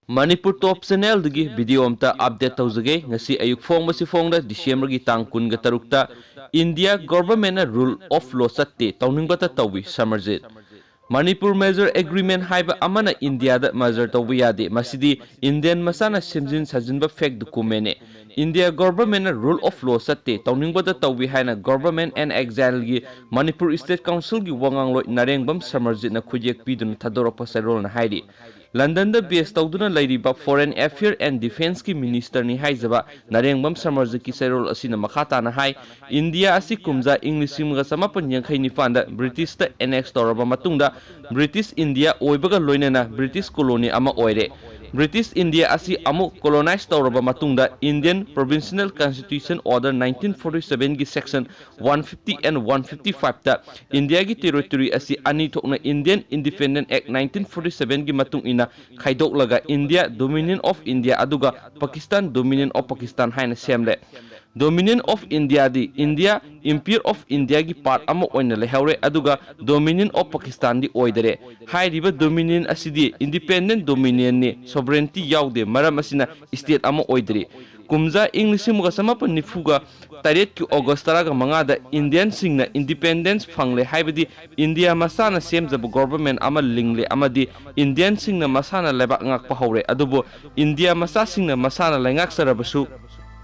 Manipur Top Channel dagi video amta update tawjage ngasi ayuk phong masi phong da December gi tang kun ga tarukta India government na rule of law chatte tawningbata tawi Samarjit Manipur Major Agreement haiba amana India da major tawi yade masidi Indian masana simjin sajinba fake document India government na rule of law chatte tawningbata tawi haina government and exile gi Manipur State Council gi wangang loi narengbam Samarjit na khujek pidun thadorapa sarol na hairi London da base tawduna lairiba Foreign Affairs and Defense ki Minister ni haizaba Narengbam Samarjit ki serol asina makhata na hai India asi kumza English simga samapan yangkhai nipanda British ta annex toraba matungda British India oibaga loinana British colony ama oire British India asi amu colonize toraba matungda Indian Provincial Constitution Order 1947 gi section 150 and 155 ta India gi territory asi ani thokna Indian Independent Act 1947 gi matung ina khaidok laga India Dominion of India aduga Pakistan Dominion of Pakistan haina semle Dominion of India di India Empire of India gi part ama oina lehaure aduga Dominion of Pakistan di oidere hai riba Dominion asidi independent Dominion ni sovereignty yaude maram asina state ama oidere kumza English muga samapan nifuga taret ki August taraga mangada Indian singna independence phangle haibadi India masana semjaba government ama lingle amadi Indian singna masana lebak ngak pahaure adubo India masa singna masana lengak sarabasu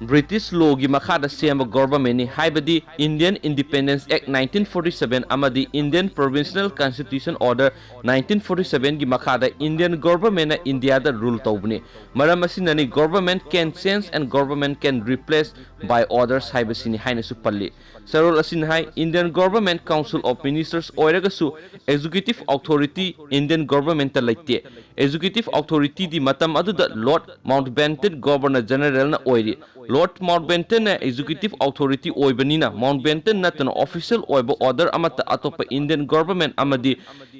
British law gi makhada sema government ni haibadi Indian Independence Act 1947 amadi Indian Provincial Constitution Order 1947 gi makhada Indian government na India da rule tawbni maram asina ni government can change and government can replace by others haibasini haina su palli sarol asin hai Indian Government Council of Ministers oiraga su executive authority Indian government ta laite executive authority di matam adu da Lord Mountbatten Governor General na oiri Lord Mountbatten na executive authority oibanina Mountbatten na tan official oiba order amata atopa Indian government amadi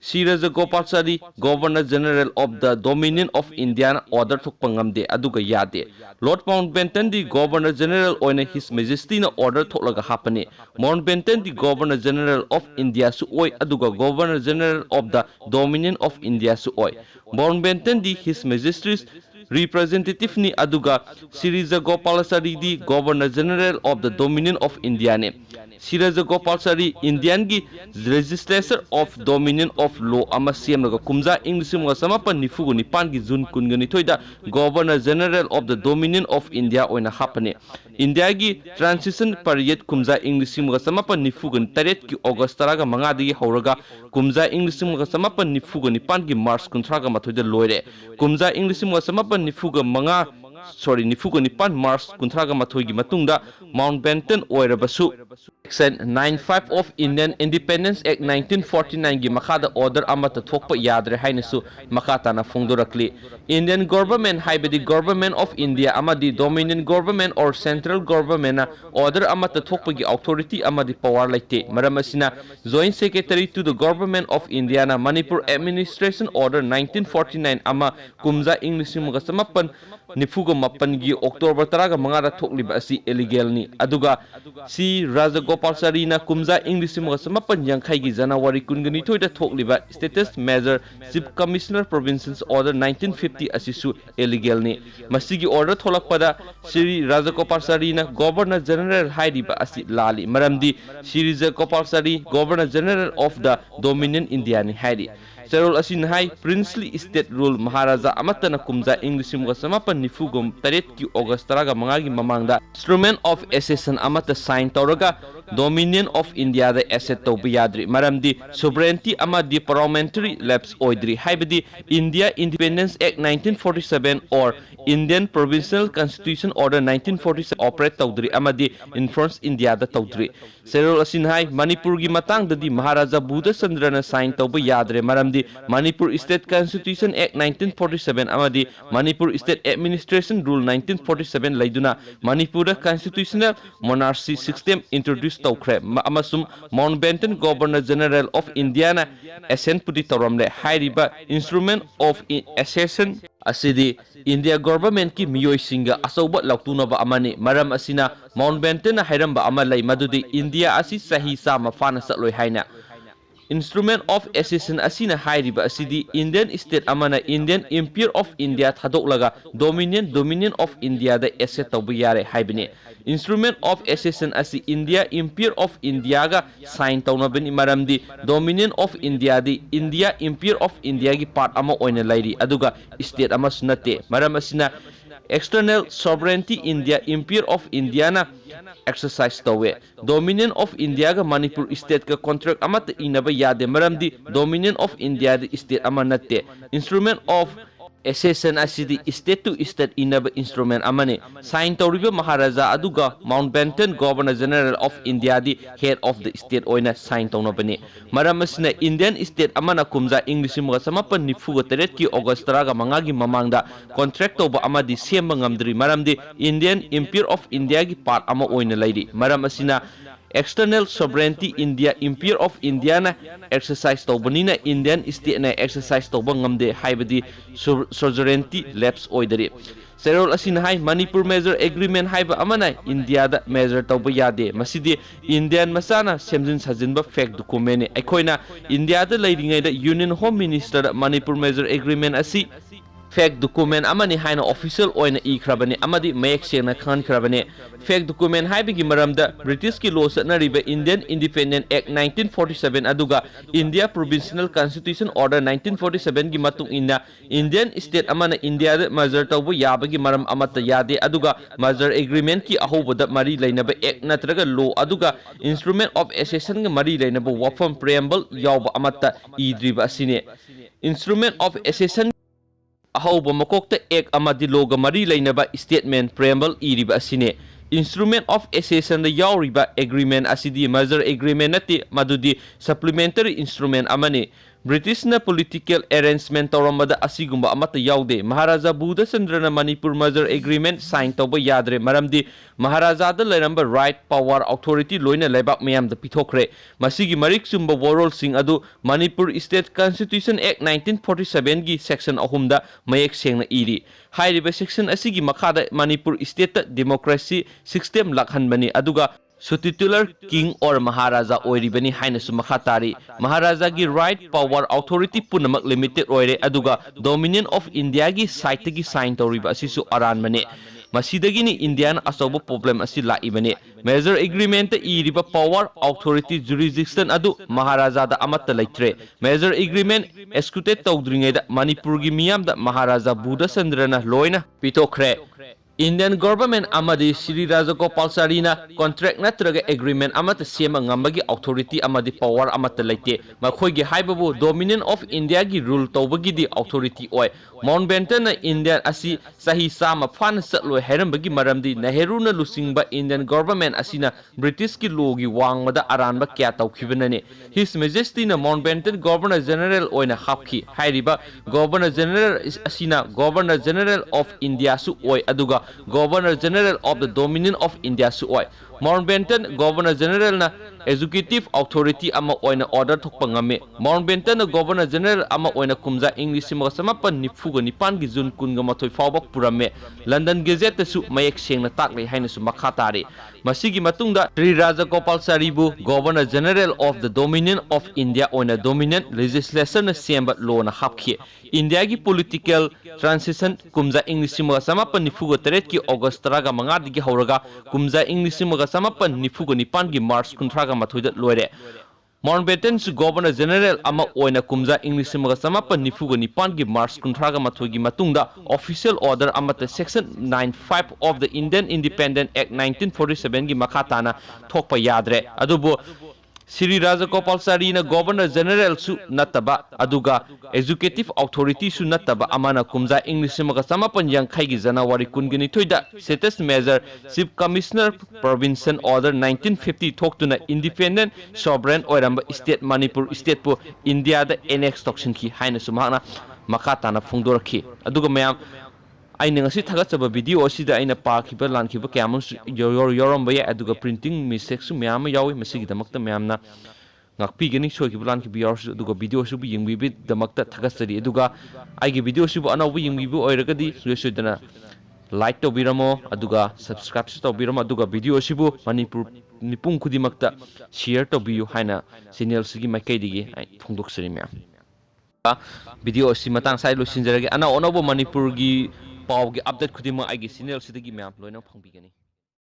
Sri Rajagopalachari Governor General of the Dominion of India order thokpangamde aduga yade Lord Mountbatten di Governor General oina His Majesty na order thoklaga hapane Mountbatten di Governor General of India su oi aduga Governor General of the Dominion of India su oi Mountbatten di His Majesty's representative ni aduga Sri Rajagopalachari di Governor General of the Dominion of India ne Sri Rajagopalachari Indian gi Legislature of Dominion of Law ama siamnaga kumza English mga samapan nifugo ni pan gi June kungani thoida Governor General of the Dominion of India oina hapane India gi transition period kumza English mga samapan nifugo ni taret ki August taraga manga digi hauraga kumza English mga samapan nifugo ni pan gi March kuntraga mathoida loire kumza English mga samapan nifuga manga nifuga ni pan March kuntraga mathoigi matungda Mountbatten oirabasu Section 95 of Indian Independence Act 1949 gi makhada order amata thokpa yadre hainasu makhata na phongdorakli Indian government haibadi government of India amadi Dominion government or central government na order amata thokpa gi authority amadi power laite maramasina joint secretary to the government of India na Manipur administration order 1949 ama kumza English muga samapan nifuga mapan gi October taraga mangara thokliba asi illegal ni aduga si Rajagopalachari na kumza English muga samapan yangkhai gi January kungani thoida thokliba status measure chief commissioner provinces order 1950 asisu illegal ni masigi order tholakpada Sri Rajagopalachari na governor general hairiba asi lali maramdi Sri Rajagopalachari governor general of the Dominion India ni hairi Serol asin hai princely state rule Maharaja amatana kumza English muga samapan nifugom taret ki August taraga mangagi mamangda instrument of accession amata sign tawraga Dominion of India da asset tawba yadri maramdi sovereignty ama di parliamentary lapse oidri haibadi India Independence Act 1947 or Indian Provincial Constitution Order 1947 operate tawdri amadi influence India da tawdri Serol asin hai Manipur gi matang da di Maharaja Buddha Chandra na sign tawba yadre maramdi Manipur State Constitution Act 1947 amadi Manipur State Administration Rule 1947 laiduna Manipur constitutional monarchy system introduced tawkhre amasum Mountbatten Governor General of India na assent pudi tawramle hairiba instrument of accession asidi India government ki miyoi singa asauba lautunaba amani maram asina Mountbatten na hairamba amalai madudi India asi sahi sama fana satloi haina instrument of accession asina hairiba asidi Indian state amana Indian Empire of India thadok Dominion of India da asset tawbu yare haibani instrument of accession asi India Empire of India ga sign tawnabani maramdi Dominion of India di India Empire of India gi part ama oina lairi aduga state ama sunate maram asina external sovereignty India Empire of India na exercise tawe Dominion of India ga Manipur state ka contract amata inaba yade maramdi Dominion of India di state ama natte instrument of accession asidi state to state inaba instrument amane sign tawriba Maharaja aduga Mountbatten Governor General of India di head of the state oina sign tawnabani maram asina Indian state amana kumja English mo samapan nifuga teret ki August taraga mangagi mamangda contract tawba amadi semba ngamdri maramdi Indian Empire of India gi part ama oina lairi maram asina external sovereignty India Empire of India na exercise tawbani na Indian state na exercise tawba ngamde haibadi sovereignty lapse oidari serol asina hai Manipur Measure Agreement haiba amana India da measure tawba yade masidi Indian masana semjin sajinba fake document aikoina India da leiringai da Union Home Minister Manipur Measure Agreement asi fake document amani haina official oina ikhrabani amadi mayek sena khan khrabani fake document haibigi maramda British ki law satnariba Indian Independent Act 1947 aduga India Provisional Constitution Order 1947 gi matung inna Indian state amana India da measure tawbu yabagi maram amata yade aduga measure agreement ki ahoboda mari lainaba act natraga law aduga instrument of accession ga mari lainaba wafam preamble yawba amata idriba asine instrument of accession ahauba makokta ek amadi loga mari lainaba statement preamble iriba asine instrument of accession da yauriba agreement asidi measure agreement nati madudi supplementary instrument amane British na political arrangement tawramada asigumba amata yaude Maharaja Buddha Chandrana Manipur Measure Agreement sign tawba yadre maramdi Maharaja da lairamba right power authority loina lebak mayam da pithokre masigi marik sumba warol sing adu Manipur State Constitution Act 1947 gi section ahumda mayek sengna iri hairiba section asigi makhada Manipur State democracy system lakhanbani aduga so titular king or Maharaja oiribani hainasu makhatari Maharaja gi right power authority punamak limited oire aduga Dominion of India gi site gi sign tawriba asisu aranmane masidagi ni Indian asobo problem asi laibane measure agreement ta iriba power authority jurisdiction adu Maharaja da amatta laitre measure agreement executed tawdringe da Manipur gi miyam da Maharaja Buddha Chandrana loina pitokre Indian government amadi Sri Rajagopalachari na contract natraga agreement amata sema ngambagi authority amadi power amata laite makhoigi haibabu Dominion of India gi rule tawbagi di authority oi Mountbatten na Indian asi sahi sama fan satloi herambagi maramdi Nehru na lusingba Indian government asina British ki logi wangmada aranba kya tawkhibanani His Majesty na Mountbatten Governor General oina hapki hairiba Governor General asina Governor General of India su oi aduga Governor General of the Dominion of India su oi Mountbatten Governor General na executive authority ama oina order thokpa ngame Mountbatten na Governor General ama oina kumja English ma samapan nifuga nipan gi June 18 fawba purame London Gazette su mayek sengna taklei haina su makhatari masigi matungda Sri Rajagopalachari bu Governor General of the Dominion of India oina dominant legislation na semba law na hapkhi India gi political transition kumja English ma samapan nifuga teret ki August taraga manga digi hauraga kumja English ma samapan nifuga nipan gi March 18 mathoida loire Mountbatten su Governor General ama oina kumja English ma samapan nifuga nipan gi March 18 mathoigi matungda official order amata section 95 of the Indian Independent Act 1947 gi makhatana thokpa yadre adubo Sri Rajagopalachari na Governor General su nataba aduga executive authority su nataba amana kumja English ma samapan yangkhai gi January 19 da status measure Chief Commissioner Provincial Order 1950 thoktuna independent sovereign oiramba state Manipur state pu India da annex tokshin ki haina sumana makhatana phungdorki aduga mayam aina ngasi thagachaba video asida aina pakhiba lankhiba kyam yoromba ya aduga printing mistake su myam yawi masigi damakta myamna ngakpi gani soikiba lankhiba yorsu aduga video su bi yingbi damakta thagachari aduga aigi video su anawu yingbi oiragadi suesudana like to biramo aduga subscribe to biramo aduga video sibu Manipur ꯃꯤꯄꯨꯝ ꯈꯨꯗꯤꯡꯃꯛꯇ share ꯇꯧꯕꯤꯌꯨ ꯍꯥꯏꯅ ꯆꯦꯅꯦꯜꯁꯤꯒꯤ ꯃꯥꯏꯀꯩꯗꯒꯤ ꯐꯣꯡꯗꯣꯛꯆꯔꯤ ꯃꯌꯥꯝ video ꯑꯁꯤ ꯃꯇꯥꯡ ꯁ꯭ꯋꯥꯏꯗ ꯂꯣꯏꯁꯤꯟꯖꯔꯒꯦ ꯑꯅꯧ ꯑꯅꯧꯕ ꯃꯅꯤꯄꯨꯔꯒꯤ ꯄꯥꯎꯒꯤ ꯑꯞꯗꯦꯠ ꯈꯨꯗꯤꯡꯃꯛ ꯑꯩꯒꯤ ꯆꯦꯅꯦꯜꯁꯤꯗꯒꯤ ꯃꯌꯥꯝ ꯂꯣꯏꯅ ꯐꯪꯕꯤꯒꯅꯤ